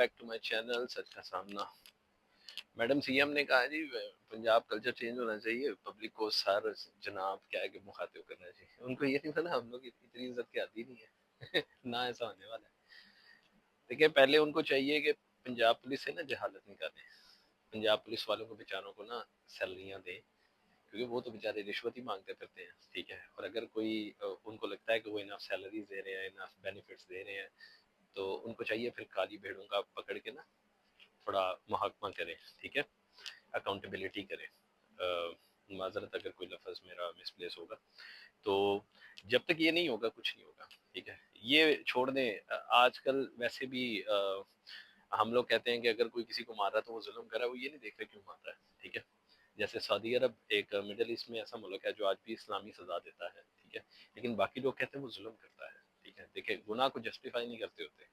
Back to my channel سچ کا سامنا. Madam C M نے کہا جی پنجاب کلچر چینج ہونا چاہیے, پبلک کو سر جناب کیا کہ مخاطب کرنا چاہیے. ان کو یہ نہیں پتا ہم لوگ اتنی عزت کے آتی نہیں ہے نہ ایسا ہونے والا ہے. دیکھیں پہلے ان کو چاہیے کہ پنجاب پولیس سے نا جہالت نکالیں, پنجاب پولیس والوں کو بیچاروں کو نا سیلریاں دیں, کیونکہ وہ تو بیچارے رشوت ہی مانگتے پھرتے ہیں, ٹھیک ہے. اور اگر کوئی ان کو لگتا ہے کہ وہ انف سیلریز دے رہے ہیں, انف بینیفٹس دے رہے ہیں, تو ان کو چاہیے پھر کالی بھیڑوں کا پکڑ کے نا تھوڑا محاکمہ کریں, ٹھیک ہے, اکاؤنٹیبلٹی کریں. معذرت اگر کوئی لفظ میرا مس پلیس ہوگا, تو جب تک یہ نہیں ہوگا کچھ نہیں ہوگا, ٹھیک ہے. یہ چھوڑ دیں, آج کل ویسے بھی ہم لوگ کہتے ہیں کہ اگر کوئی کسی کو مار رہا ہے تو وہ ظلم کر رہا ہے, وہ یہ نہیں دیکھ رہے کیوں مار رہا ہے, ٹھیک ہے. جیسے سعودی عرب ایک مڈل ایسٹ میں ایسا ملک ہے جو آج بھی اسلامی سزا دیتا ہے, ٹھیک ہے, لیکن باقی لوگ کہتے ہیں وہ ظلم کرتا ہے, ٹھیک ہے. دیکھیں گناہ کو جسٹیفائی نہیں کرتے ہوتے,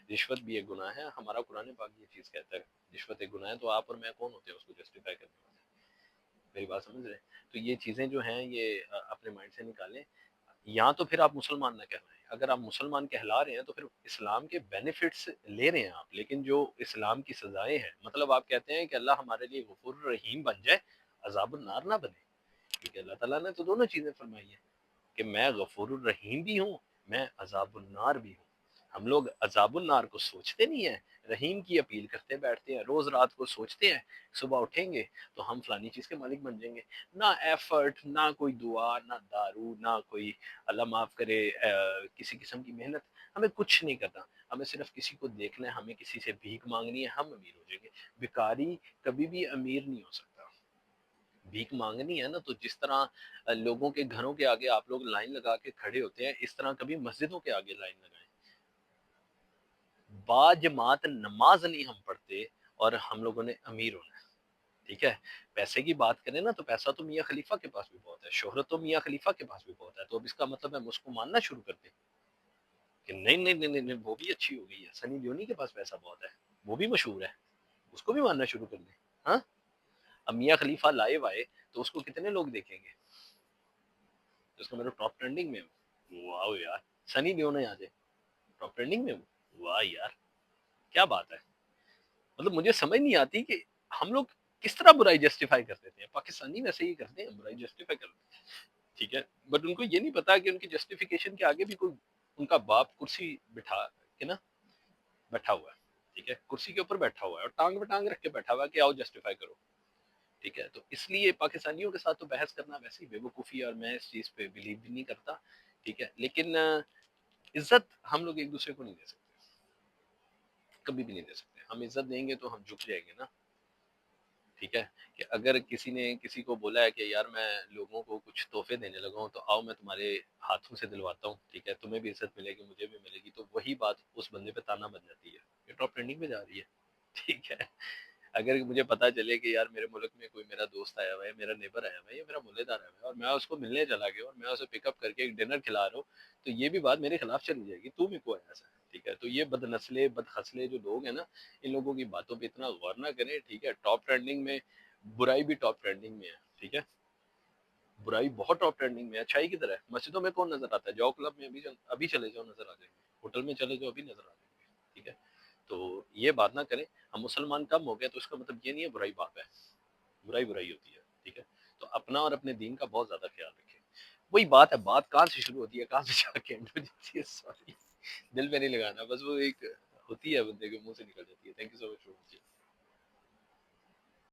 رشوت بھی ایک گناہ ہے, ہمارا قرآن پاک یہ چیز کہتا ہے رشوت ایک گناہ ہے, تو آپ اور میں کون ہوتے ہیں اس کو جسٹیفائی کرنے والے. میری بات سمجھ رہے ہیں؟ تو یہ چیزیں جو ہیں یہ اپنے مائنڈ سے نکالیں. یہاں تو پھر آپ مسلمان نہ کہلائیں, اگر آپ مسلمان کہلا رہے ہیں تو پھر اسلام کے بینیفٹس لے رہے ہیں آپ, لیکن جو اسلام کی سزائیں ہیں, مطلب آپ کہتے ہیں کہ اللہ ہمارے لیے غفور الرحیم بن جائے, عذاب النار نہ بنے. کیونکہ اللہ تعالیٰ نے تو دونوں چیزیں فرمائی ہیں کہ میں غفور الرحیم بھی ہوں, میں عذاب النار بھی ہوں. ہم لوگ عذاب النار کو سوچتے نہیں ہیں, رحیم کی اپیل کرتے بیٹھتے ہیں, روز رات کو سوچتے ہیں صبح اٹھیں گے تو ہم فلانی چیز کے مالک بن جائیں گے. نہ ایفرٹ, نہ کوئی دعا, نہ دارو, نہ کوئی اللہ معاف کرے کسی قسم کی محنت, ہمیں کچھ نہیں کرنا. ہمیں صرف کسی کو دیکھنا ہے, ہمیں کسی سے بھیک مانگنی ہے, ہم امیر ہو جائیں گے. بیکاری کبھی بھی امیر نہیں ہو سکتا. بھیک مانگنی ہے نا, تو جس طرح لوگوں کے گھروں کے آگے آپ لوگ لائن لگا کے کھڑے ہوتے ہیں, اس طرح کبھی مسجدوں کے آگے لائن لگائیں. با جماعت نماز نہیں ہم پڑھتے اور ہم لوگوں نے امیر ہونا ہے, ٹھیک ہے. پیسے کی بات کریں نا تو پیسہ تو میاں خلیفہ کے پاس بھی بہت ہے, شہرت تو میاں خلیفہ کے پاس بھی بہت ہے, تو اب اس کا مطلب ہے اس کو ماننا شروع کر دیں کہ نہیں نہیں نہیں نہیں وہ بھی اچھی ہو گئی ہے, سنی لیونی کے پاس پیسہ بہت ہے, وہ بھی مشہور ہے, اس کو بھی ماننا شروع کر دیں. ہاں, اب میاں خلیفہ لائے وائے تو اس کو کتنے لوگ دیکھیں گے, اس کا میرا ٹاپ ٹرینڈنگ میں, واہ یار سنی لیونی آ جائے ٹاپ ٹرینڈنگ میں, واہ یار کیا بات ہے. مطلب مجھے سمجھ نہیں آتی کہ ہم لوگ کس طرح برائی جسٹیفائی کر دیتے ہیں. پاکستانی ویسے ہی کرتے ہیں, برائی جسٹیفائی کرتے ہیں, ٹھیک ہے. بٹ ان کو یہ نہیں پتا کہ ان کی جسٹیفیکیشن کے آگے بھی کوئی ان کا باپ کرسی بٹھا کے نا بیٹھا ہوا ہے, ٹھیک ہے, کرسی کے اوپر بیٹھا ہوا ہے اور ٹانگ پہ ٹانگ رکھ کے بیٹھا ہوا ہے کہ آؤ جسٹیفائی کرو, ٹھیک ہے. تو اس لیے پاکستانیوں کے ساتھ تو بحث کرنا ویسے ہی بے وقوفی ہے, اور میں اس چیز پہ بلیو بھی نہیں کرتا, ٹھیک ہے. لیکن عزت ہم لوگ ایک دوسرے کو نہیں دے سکتے, کبھی بھی نہیں دے سکتے. ہم عزت دیں گے تو ہم جھک جائیں گے نا, ٹھیک ہے. کہ اگر کسی نے کسی کو بولا ہے کہ یار میں لوگوں کو کچھ تحفے دینے لگا ہوں تو آؤ میں تمہارے ہاتھوں سے دلواتا ہوں, ٹھیک ہے, تمہیں بھی عزت ملے گی مجھے بھی ملے گی, تو وہی بات اس بندے پہ تانا بن جاتی ہے, یہ ٹاپ ٹرینڈنگ پہ جا رہی ہے, ٹھیک ہے. اگر مجھے پتا چلے کہ یار میرے ملک میں کوئی میرا دوست آیا ہوا ہے, میرا نیبر آیا ہوا ہے, یا میرا ملے دار آیا ہوا ہے, اور میں اس کو ملنے چلا گیا اور میں اسے پک اپ کر کے ایک ڈنر کھلا رہا ہوں, تو یہ بھی بات میرے خلاف چلی جائے گی, تو بھی کو آیا ایسا, ٹھیک ہے. تو یہ بد نسلے بد خسلے جو لوگ ہیں نا, ان لوگوں کی باتوں پہ اتنا غور نہ کریں, ٹھیک ہے. ٹاپ ٹرینڈنگ میں برائی بھی ٹاپ ٹرینڈنگ میں ہے, ٹھیک ہے. برائی بہت ٹاپ ٹرینڈنگ میں ہے, اچھائی کی طرح ہے. مسجدوں میں کون نظر آتا ہے, جاؤ کلب میں ابھی چلے جاؤ نظر آ جائیں گے, ہوٹل میں چلے جاؤ ابھی نظر آ جائیں گے, ٹھیک ہے. تو یہ بات نہ کریں. ہم مسلمان کم ہو گئے تو اس کا مطلب یہ نہیں ہے برائی پاپ ہے, برائی برائی ہوتی ہے, ٹھیک ہے. تو اپنا اور اپنے دین کا بہت زیادہ خیال رکھیں. وہی بات ہے, بات کہاں سے شروع ہوتی ہے کہاں سے جا کے اینڈ ہو جاتی ہے, سوری دل پہ نہیں لگانا, بس وہ ایک ہوتی ہے بندے کے منہ سے نکل جاتی ہے. Thank you so much for watching.